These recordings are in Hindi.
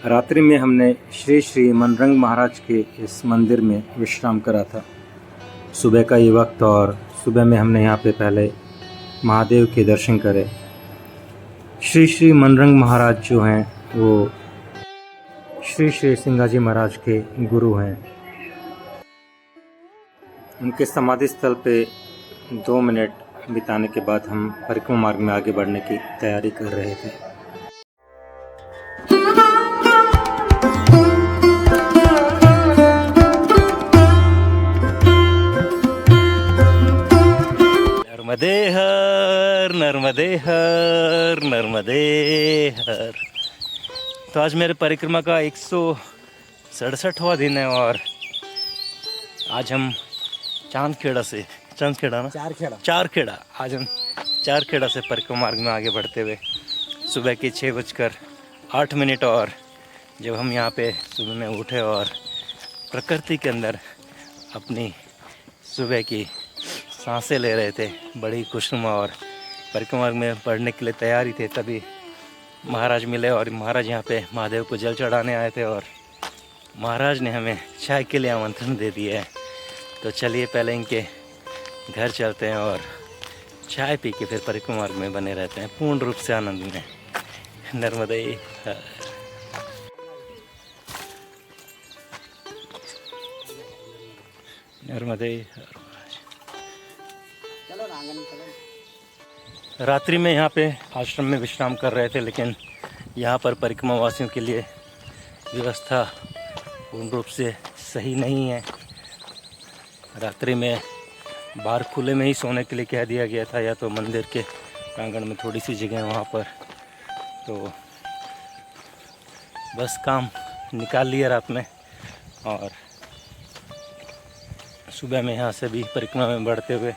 रात्रि में हमने श्री श्री मनरंग महाराज के इस मंदिर में विश्राम करा था। सुबह का ये वक्त और सुबह में हमने यहाँ पे पहले महादेव के दर्शन करे। श्री श्री मनरंग महाराज जो हैं वो श्री श्री सिंगाजी महाराज के गुरु हैं। उनके समाधि स्थल पे 2 मिनट बिताने के बाद हम परिक्रमा मार्ग में आगे बढ़ने की तैयारी कर रहे थे। नर्मदे हर नर्मदे हर नर्मदे हर। तो आज मेरे परिक्रमा का 167वां दिन है और आज हम चांदखेड़ा ना चारखेड़ा आज हम चारखेड़ा से परिक्रमा मार्ग में आगे बढ़ते हुए सुबह के 6:08 और जब हम यहाँ पे सुबह में उठे और प्रकृति के अंदर अपनी सुबह की सांसें ले रहे थे, बड़ी खुशनुमा, और परिक्रमा मार्ग में बढ़ने के लिए तैयारी थे, तभी महाराज मिले और महाराज यहाँ पे महादेव को जल चढ़ाने आए थे और महाराज ने हमें चाय के लिए आमंत्रण दे दिया है। तो चलिए पहले इनके घर चलते हैं और चाय पी के फिर परिक्रमा मार्ग में बने रहते हैं पूर्ण रूप से आनंद में। नर्मदे हर। नर्मदे हर। रात्रि में यहाँ पे आश्रम में विश्राम कर रहे थे, लेकिन यहाँ पर परिक्रमा वासियों के लिए व्यवस्था पूर्ण रूप से सही नहीं है। रात्रि में बाहर खुले में ही सोने के लिए कह दिया गया था, या तो मंदिर के प्रांगण में थोड़ी सी जगह है वहाँ पर, तो बस काम निकाल लिया रात में। और सुबह में यहाँ से भी परिक्रमा में बढ़ते हुए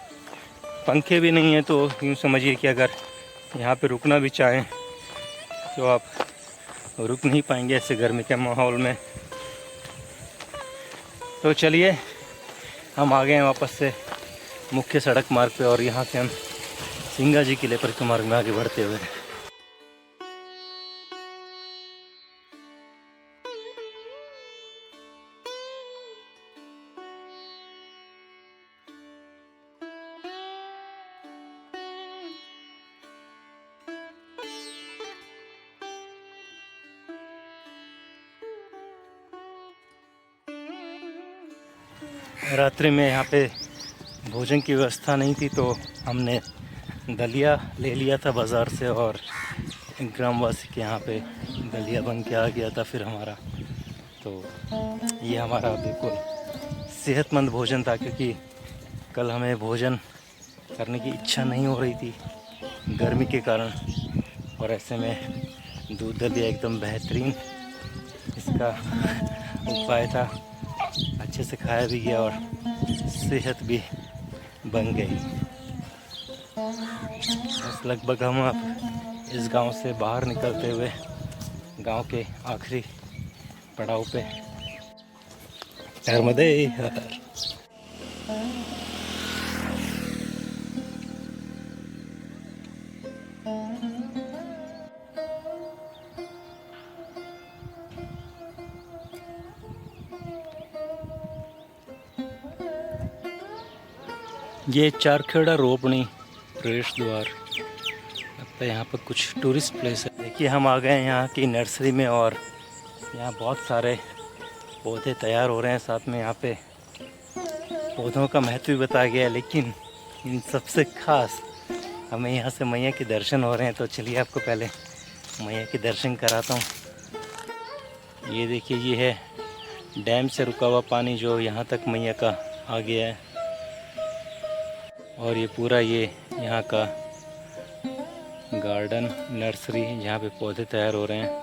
पंखे भी नहीं है, तो यूँ समझिए कि अगर यहाँ पे रुकना भी चाहें तो आप रुक नहीं पाएंगे ऐसे गर्मी के माहौल में। तो चलिए हम आ गए हैं वापस से मुख्य सड़क मार्ग पे और यहाँ से हम सिंगाजी के लिए परिक्रमा मार्ग में आगे बढ़ते हुए। रात्रि में यहाँ पे भोजन की व्यवस्था नहीं थी, तो हमने दलिया ले लिया था बाज़ार से और ग्रामवासी के यहाँ पे दलिया बन के आ गया था फिर हमारा। तो ये हमारा बिल्कुल सेहतमंद भोजन था, क्योंकि कल हमें भोजन करने की इच्छा नहीं हो रही थी गर्मी के कारण, और ऐसे में दूध दलिया एकदम बेहतरीन इसका उपाय था। अच्छे से खाया भी गया और सेहत भी बन गई। बस लगभग हम अब इस गांव से बाहर निकलते हुए गांव के आखिरी पड़ाव पे। नर्मदे हर। ये चारखेड़ा रोपणी प्रवेश द्वार लगता है, यहाँ पर कुछ टूरिस्ट प्लेस है। देखिए हम आ गए हैं यहाँ की नर्सरी में और यहाँ बहुत सारे पौधे तैयार हो रहे हैं। साथ में यहाँ पे पौधों का महत्व भी बताया गया है, लेकिन इन सबसे खास हमें यहाँ से मैया के दर्शन हो रहे हैं। तो चलिए आपको पहले मैया के दर्शन कराता हूँ। ये देखिए, ये है डैम से रुका हुआ पानी जो यहाँ तक मैया का आ गया है, और ये पूरा ये यहाँ का गार्डन नर्सरी जहाँ पे पौधे तैयार हो रहे हैं।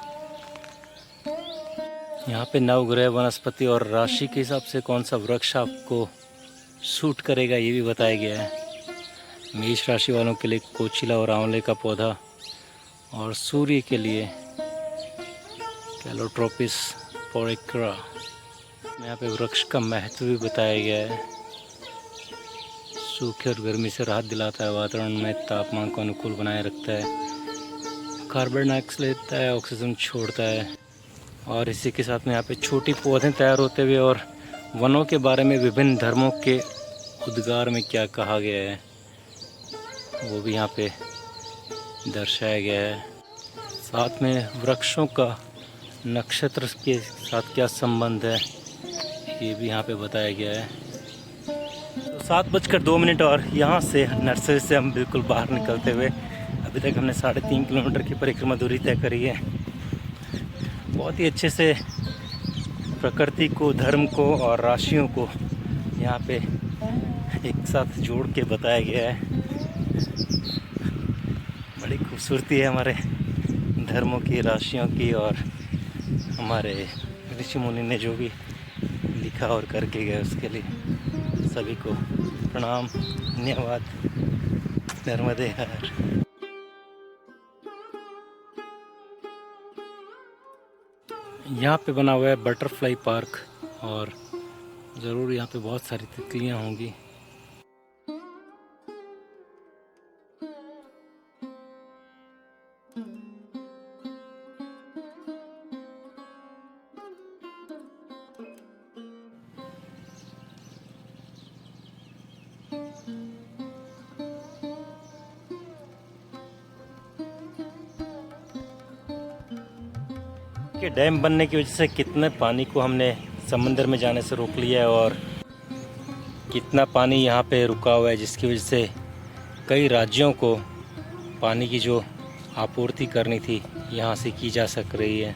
यहाँ पे नवग्रह वनस्पति और राशि के हिसाब से कौन सा वृक्ष आपको सूट करेगा ये भी बताया गया है। मेष राशि वालों के लिए कोचिला और आंवले का पौधा, और सूर्य के लिए कैलोट्रोपिस पोरिक्रा। यहाँ पे वृक्ष का महत्व भी बताया गया है। सूखे और गर्मी से राहत दिलाता है, वातावरण में तापमान को अनुकूल बनाए रखता है, कार्बन डाइऑक्साइड लेता है, ऑक्सीजन छोड़ता है। और इसी के साथ में यहाँ पे छोटी पौधे तैयार होते हुए और वनों के बारे में विभिन्न धर्मों के उद्गार में क्या कहा गया है वो भी यहाँ पे दर्शाया गया है। साथ में वृक्षों का नक्षत्र के साथ क्या संबंध है ये भी यहाँ पे बताया गया है। तो 7:02 और यहाँ से नर्सरी से हम बिल्कुल बाहर निकलते हुए अभी तक हमने 3.5 किलोमीटर की परिक्रमा दूरी तय करी है। बहुत ही अच्छे से प्रकृति को, धर्म को और राशियों को यहाँ पे एक साथ जोड़ के बताया गया है। बड़ी खूबसूरती है हमारे धर्मों की, राशियों की और हमारे ऋषि मुनि ने जो भी लिखा और करके गए उसके लिए सभी को प्रणाम, धन्यवाद। नर्मदे हर। यहाँ पे बना हुआ है बटरफ्लाई पार्क और ज़रूर यहाँ पे बहुत सारी तितलियाँ होंगी। के डैम बनने की वजह से कितने पानी को हमने समंदर में जाने से रोक लिया है और कितना पानी यहाँ पे रुका हुआ है जिसकी वजह से कई राज्यों को पानी की जो आपूर्ति करनी थी यहाँ से की जा सक रही है।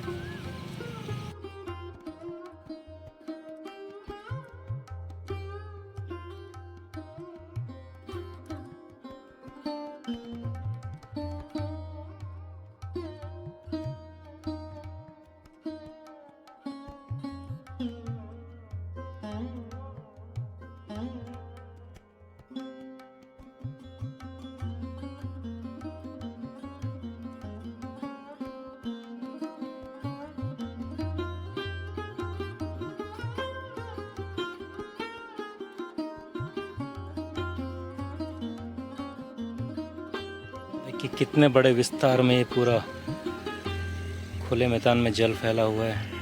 कि कितने बड़े विस्तार में ये पूरा खुले मैदान में जल फैला हुआ है।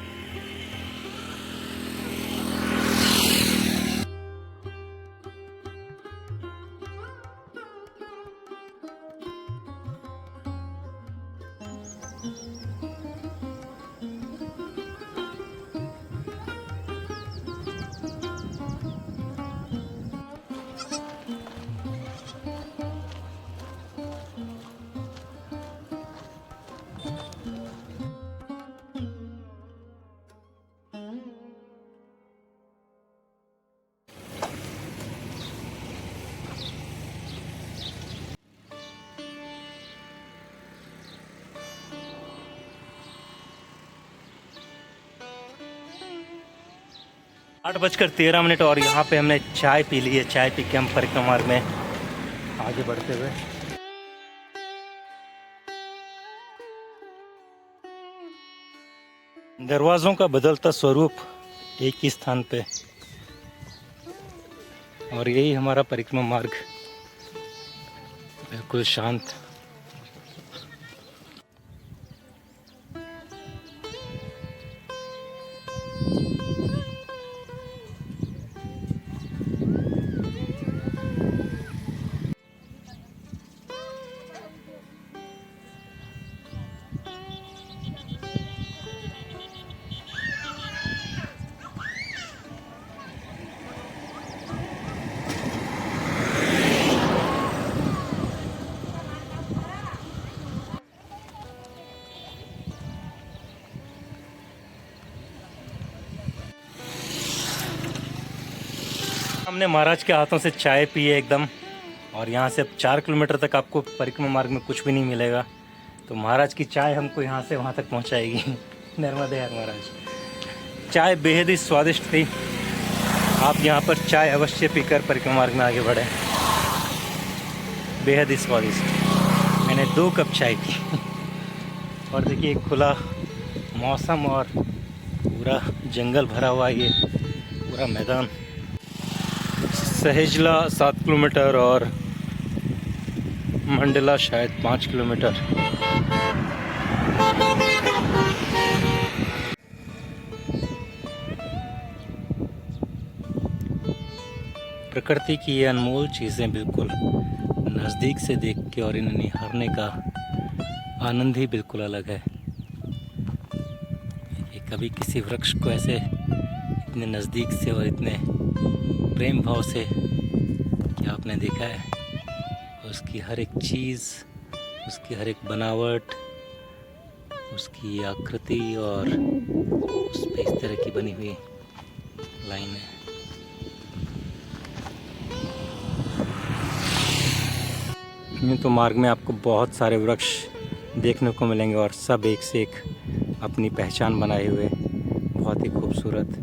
आठ 8:13 और यहाँ पे हमने चाय पी ली है। चाय पी के हम परिक्रमा मार्ग में आगे बढ़ते हुए दरवाज़ों का बदलता स्वरूप एक ही स्थान पे और यही हमारा परिक्रमा मार्ग बिल्कुल शांत। हमने महाराज के हाथों से चाय पी है एकदम और यहाँ से अब 4 किलोमीटर तक आपको परिक्रमा मार्ग में कुछ भी नहीं मिलेगा। तो महाराज की चाय हमको यहाँ से वहाँ तक पहुँचाएगी। नर्मदे हर महाराज। चाय बेहद ही स्वादिष्ट थी। आप यहाँ पर चाय अवश्य पीकर परिक्रमा मार्ग में आगे बढ़े। बेहद ही स्वादिष्ट। मैंने 2 कप चाय पी और देखिए खुला मौसम और पूरा जंगल भरा हुआ ये पूरा मैदान। सहेजला 7 किलोमीटर और मंडला शायद 5 किलोमीटर। प्रकृति की ये अनमोल चीज़ें बिल्कुल नज़दीक से देख के और इन्हें निहारने का आनंद ही बिल्कुल अलग है। ये कभी किसी वृक्ष को ऐसे इतने नज़दीक से और इतने प्रेम भाव से क्या आपने देखा है? उसकी हर एक चीज़, उसकी हर एक बनावट, उसकी आकृति और उस पे इस तरह की बनी हुई लाइन है। यूँ तो मार्ग में आपको बहुत सारे वृक्ष देखने को मिलेंगे और सब एक से एक अपनी पहचान बनाए हुए, बहुत ही खूबसूरत।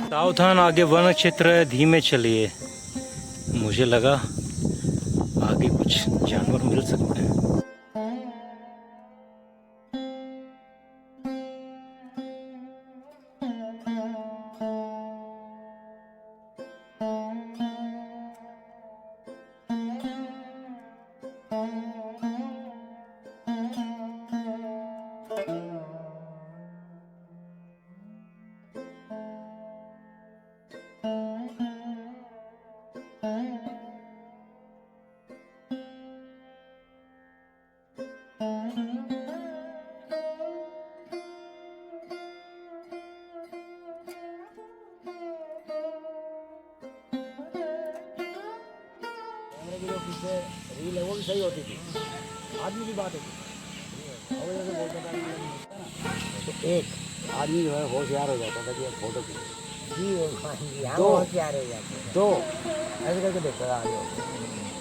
सावधान, आगे वन क्षेत्र है, धीमे चलिए। मुझे लगा आगे कुछ जानवर मिल सकते हैं। रील है वो भी सही होती थी, आदमी की बात होती और जैसे बोलता था तो एक आदमी जो है होशियार हो जाता था कि एक फोटो खींच जी, दो होशियार हो जाते, दो ऐसे करके देखता था आगे,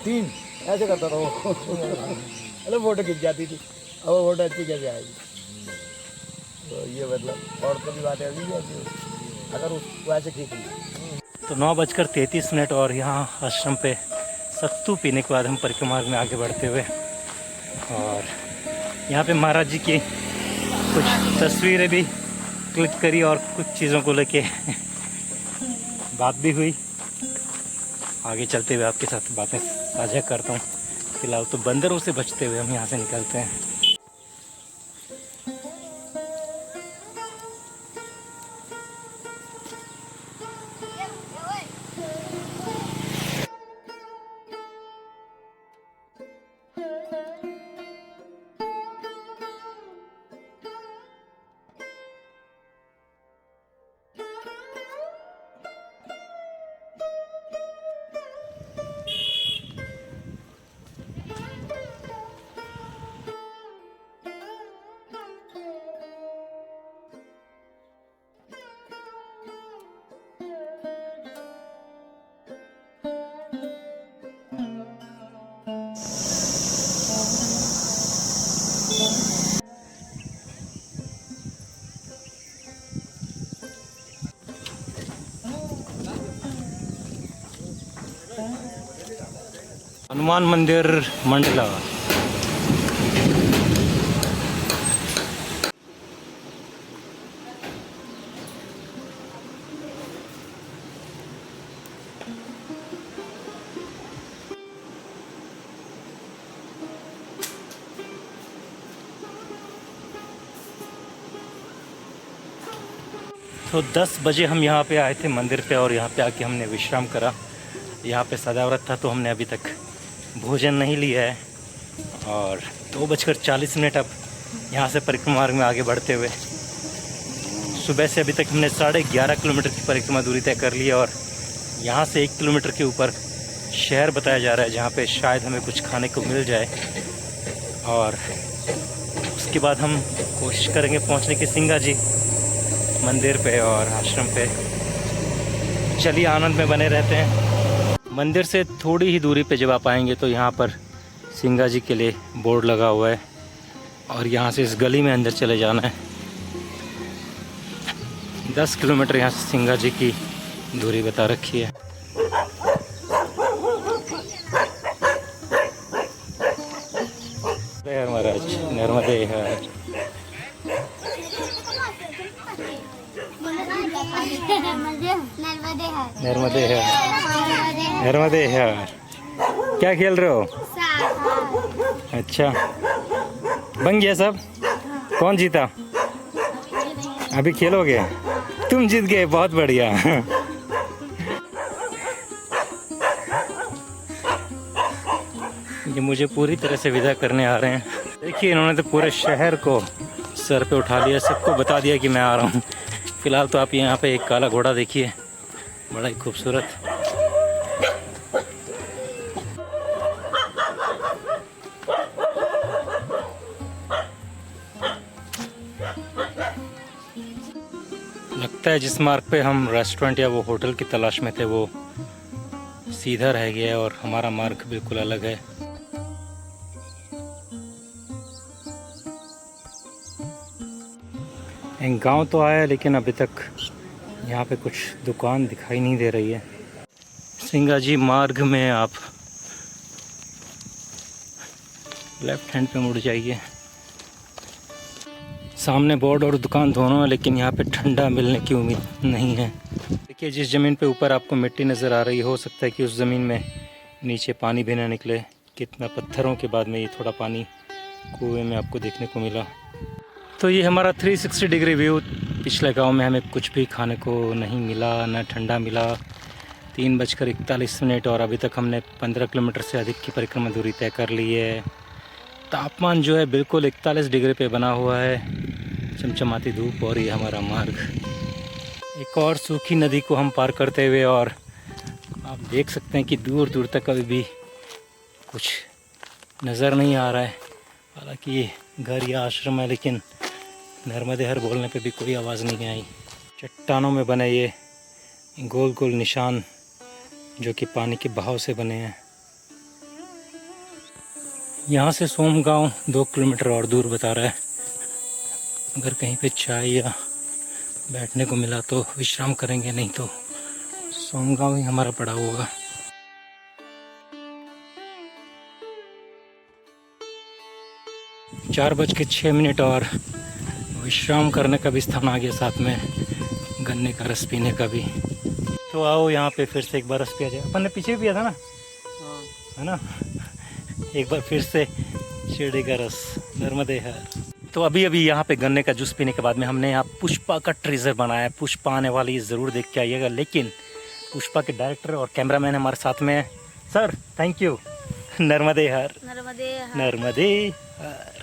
तीन ऐसे करता था वो अरे फोटो खींच जाती थी। अब वो फोटो अच्छी कैसे आएगी? तो ये मतलब औरतों की बात ऐसी है अगर उसको ऐसे खींच ली। तो 9:33 और यहाँ आश्रम पे सत्तू पीने के बाद हम परिक्रमा में आगे बढ़ते हुए, और यहाँ पे महाराज जी की कुछ तस्वीरें भी क्लिक करी और कुछ चीज़ों को लेके बात भी हुई। आगे चलते हुए आपके साथ बातें साझा करता हूँ। फिलहाल तो बंदरों से बचते हुए हम यहाँ से निकलते हैं। हनुमान मंदिर मंडला। तो 10 बजे हम यहाँ पे आए थे मंदिर पे, और यहाँ पे आके हमने विश्राम करा। यहाँ पे सदाव्रत था तो हमने अभी तक भोजन नहीं लिया है, और 2:40 अब यहाँ से परिक्रमा मार्ग में आगे बढ़ते हुए सुबह से अभी तक हमने 11.5 किलोमीटर की परिक्रमा दूरी तय कर ली है। और यहाँ से 1 किलोमीटर के ऊपर शहर बताया जा रहा है जहाँ पे शायद हमें कुछ खाने को मिल जाए, और उसके बाद हम कोशिश करेंगे पहुँचने की सिंगा जी मंदिर पे और आश्रम पे। चलिए आनंद में बने रहते हैं। मंदिर से थोड़ी ही दूरी पे जब आप आएंगे तो यहाँ पर सिंगा जी के लिए बोर्ड लगा हुआ है, और यहाँ से इस गली में अंदर चले जाना है। 10 किलोमीटर यहाँ से सिंगा जी की दूरी बता रखी है। हर महाराज नर्मदे हर। नर्मदे हर नर्मदे हर। क्या खेल रहे हो? अच्छा, बन गया सब? कौन जीता? अभी खेलोगे? तुम जीत गए, बहुत बढ़िया। ये मुझे पूरी तरह से विदा करने आ रहे हैं। देखिए इन्होंने तो पूरे शहर को सर पे उठा लिया, सबको बता दिया कि मैं आ रहा हूँ। फिलहाल तो आप यहाँ पे एक काला घोड़ा देखिए, बड़ा ही खूबसूरत। लगता है जिस मार्ग पे हम रेस्टोरेंट या वो होटल की तलाश में थे वो सीधा रह गया है और हमारा मार्ग बिल्कुल अलग है। एक गांव तो आया लेकिन अभी तक यहाँ पे कुछ दुकान दिखाई नहीं दे रही है। सिंगाजी मार्ग में आप लेफ्ट हैंड पे मुड़ जाइए। सामने बोर्ड और दुकान दोनों है लेकिन यहाँ पे ठंडा मिलने की उम्मीद नहीं है। देखिए जिस ज़मीन पे ऊपर आपको मिट्टी नज़र आ रही है, हो सकता है कि उस ज़मीन में नीचे पानी भी ना निकले। कितना पत्थरों के बाद में ये थोड़ा पानी कुएं में आपको देखने को मिला। तो ये हमारा 360 डिग्री व्यू। पिछले गांव में हमें कुछ भी खाने को नहीं मिला, ना ठंडा मिला। 3:41 और अभी तक हमने 15 किलोमीटर से अधिक की परिक्रमा दूरी तय कर ली है। तापमान जो है बिल्कुल 41 डिग्री पे बना हुआ है, चमचमाती धूप और ये हमारा मार्ग। एक और सूखी नदी को हम पार करते हुए और आप देख सकते हैं कि दूर दूर तक अभी भी कुछ नज़र नहीं आ रहा है। हालांकि ये घर या आश्रम है लेकिन नर्मदे हर बोलने पे भी कोई आवाज़ नहीं आई। चट्टानों में बने ये गोल गोल निशान जो कि पानी के बहाव से बने हैं। यहाँ से सोमगांव 2 किलोमीटर और दूर बता रहा है। अगर कहीं पे चाय या बैठने को मिला तो विश्राम करेंगे, नहीं तो सोमगांव ही हमारा पड़ा होगा। चार बज के 6 मिनट और विश्राम करने का भी स्थान आ गया, साथ में गन्ने का रस पीने का भी। तो आओ यहाँ पे फिर से एक बार रस पिया जाए। अपन ने पीछे भी पिया था ना, है ना? एक बार फिर से शिरडी का रस, नर्मदे हर। तो अभी यहाँ पे गन्ने का जूस पीने के बाद में हमने यहाँ पुष्पा का ट्रेजर बनाया है। पुष्पा आने वाली है, ज़रूर देख के आइएगा। लेकिन पुष्पा के डायरेक्टर और कैमरामैन हमारे साथ में है। Sir thank you. नर्मदे हर नर्मदे हर।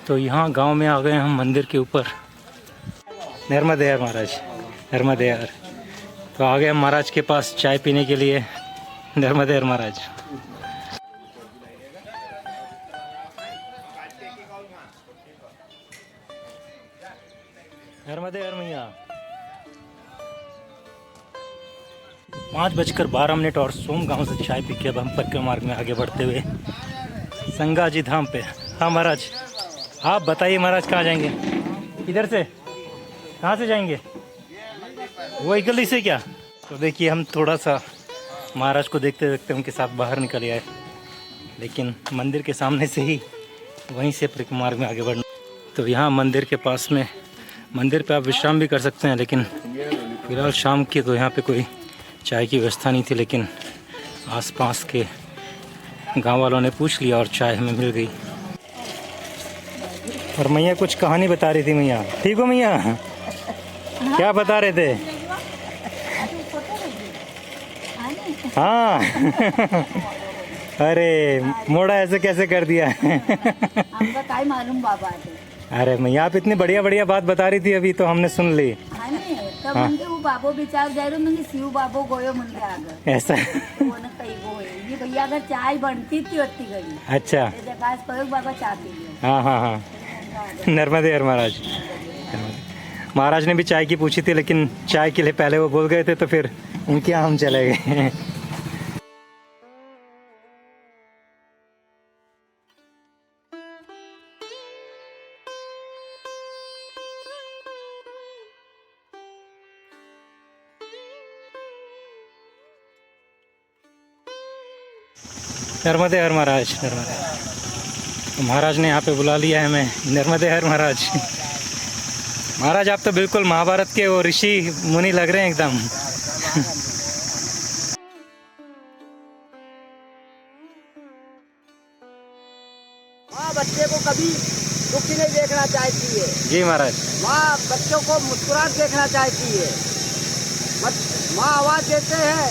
तो यहाँ गांव में आ गए हम मंदिर के ऊपर। नर्मदे हर महाराज, नर्मदे हर। तो आ गए हम महाराज के पास चाय पीने के लिए। नर्मदे हर महाराज। नर्मदे हर मैया। 5:12 और सोमगांव से चाय पी के अब हम परिक्रमा मार्ग में आगे बढ़ते हुए संगाजी धाम पे। हाँ महाराज, आप बताइए महाराज कहाँ जाएंगे? इधर से? कहाँ से जाएंगे? वही गली से क्या? तो देखिए हम थोड़ा सा महाराज को देखते देखते उनके साथ बाहर निकल आए, लेकिन मंदिर के सामने से ही वहीं से परिक्रमा मार्ग में आगे बढ़ना। तो यहाँ मंदिर के पास में, मंदिर पे आप विश्राम भी कर सकते हैं, लेकिन फिलहाल शाम की तो यहाँ पे कोई चाय की व्यवस्था नहीं थी। लेकिन आसपास के गांव वालों ने पूछ लिया और चाय हमें मिल गई। और मैया कुछ कहानी बता रही थी। मैया ठीक हो? मैया क्या बता रहे थे? हाँ। अरे मोड़ा ऐसे कैसे कर दिया? हमको काय मालूम बाबा। अरे मैया आप इतनी बढ़िया बढ़िया बात बता रही थी, अभी तो हमने सुन ली। तब म्हणजे वो बाबो विचार जायरो म्हणजे शिव बाबो गोयो म्हणजे आगर ऐसा? कोण काही गोय ये भैया अगर चाय बनती थी उतनी घड़ी। अच्छा। तेरे पास पर बाबा चाय पी लिया। हाँ हाँ हाँ। नर्मदे हर महाराज। महाराज ने भी चाय की पूछी थी, लेकिन चाय के लिए पहले वो बोल गए थे, तो फिर उनके यहाँ हम चले गए। नर्मदे हर महाराज, नर्मदे। तो महाराज ने यहाँ पे बुला लिया है हमें। नर्मदे हर महाराज। महाराज आप तो बिल्कुल महाभारत के वो ऋषि मुनि लग रहे हैं एकदम। माँ बच्चे को कभी दुखी नहीं देखना चाहती है। जी महाराज। माँ बच्चों को मुस्कुराहट देखना चाहती है। माँ आवाज देते हैं,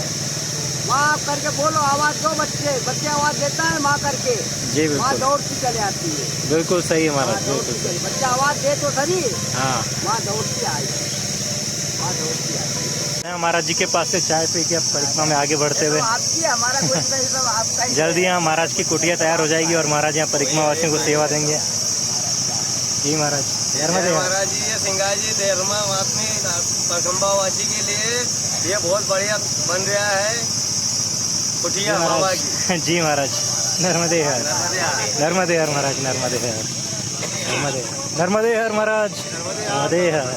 माँ करके बोलो, आवाज दो बच्चे आवाज देता है माँ करके। जी माँ बिल्कुल दौड़ती चले आती है। बिल्कुल सही है माँ महाराज, दौड़ती बिल्कुल। चली, बच्चा आवाज दे तो सही, हाँ माँ दौड़ती आई, माँ दौड़ती आई। मैं महाराज जी के पास से चाय पी के अब परिक्रमा में आगे बढ़ते हुए तो आपकी हमारा कुछ नहीं, सब आपका ही। जल्दी यहाँ महाराज की कुटिया तैयार हो जाएगी और महाराज यहाँ परिक्रमा वासियों को सेवा देंगे। जी महाराज। नर्मदे महाराज जी, ये सिंगार जी देरमा परिक्रमावासी के लिए ये बहुत बढ़िया बन रहा है कुटिया बाबा की। जी महाराज। नर्मदे हर, नर्मदे हर महाराज, नर्मदे हर, नर्मदे हर महाराज, नर्मदे हर।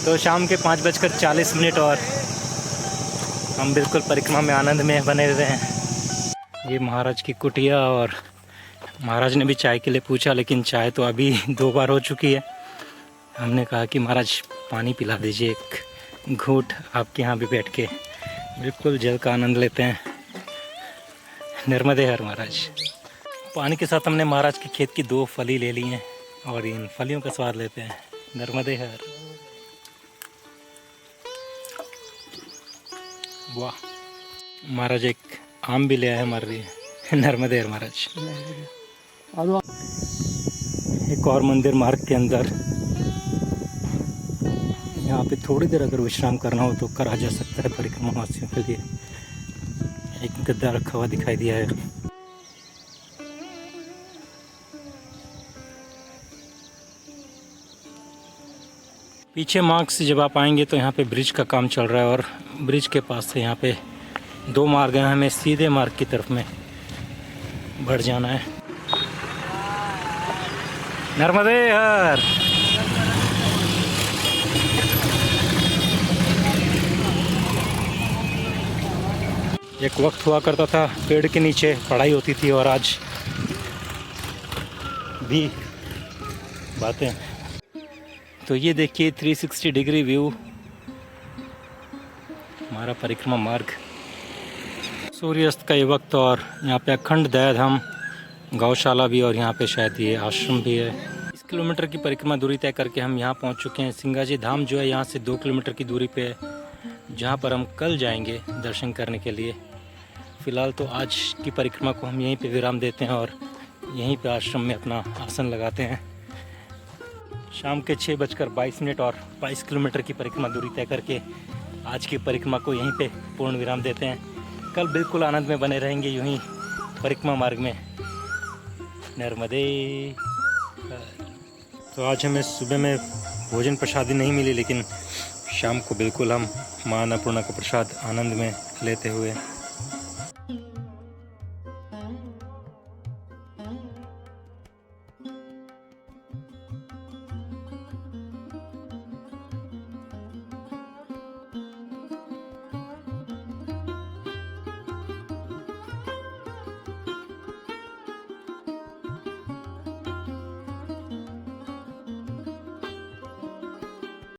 तो शाम के 5:40 और हम बिल्कुल परिक्रमा में आनंद में बने हुए हैं। ये महाराज की कुटिया और महाराज ने भी चाय के लिए पूछा, लेकिन चाय तो अभी 2 बार हो चुकी है। हमने कहा कि महाराज पानी पिला दीजिए एक घूंट, आपके यहाँ भी बैठ के बिल्कुल जल का आनंद लेते हैं। नर्मदे हर महाराज। पानी के साथ हमने महाराज के खेत की 2 फली ले ली हैं और इन फलियों का स्वाद लेते हैं। नर्मदे हर। वाह। महाराज एक आम भी ले आए हमारे लिए। नर्मदे हर महाराज। एक और मंदिर मार्ग के अंदर, यहाँ पे थोड़ी देर अगर विश्राम करना हो तो करा जा सकता है परिक्रमा वासियों के लिए। एक गद्दा रखा हुआ दिखाई दिया है। पीछे मार्ग से जब आप आएंगे तो यहाँ पे ब्रिज का काम चल रहा है और ब्रिज के पास से यहाँ पे 2 मार्ग हैं, हमें सीधे मार्ग की तरफ में बढ़ जाना है। नर्मदे हर। एक वक्त हुआ करता था पेड़ के नीचे पढ़ाई होती थी और आज भी बातें। तो ये देखिए 360 डिग्री व्यू हमारा परिक्रमा मार्ग। सूर्यास्त का ये वक्त और यहाँ पे अखंड दया धाम गौशाला भी और यहाँ पे शायद ये आश्रम भी है। 20 किलोमीटर की परिक्रमा दूरी तय करके हम यहाँ पहुँच चुके हैं। सिंगाजी धाम जो है यहाँ से 2 किलोमीटर की दूरी पे है, जहाँ पर हम कल जाएंगे दर्शन करने के लिए। फ़िलहाल तो आज की परिक्रमा को हम यहीं पे विराम देते हैं और यहीं पे आश्रम में अपना आसन लगाते हैं। शाम के 6:22 और 22 किलोमीटर की परिक्रमा दूरी तय करके आज की परिक्रमा को यहीं पे पूर्ण विराम देते हैं। कल बिल्कुल आनंद में बने रहेंगे यूं ही परिक्रमा मार्ग में। नर्मदे। तो आज हमें सुबह में भोजन प्रसादी नहीं मिली, लेकिन शाम को बिल्कुल हम माँ अन्नपूर्णा का प्रसाद आनंद में लेते हुए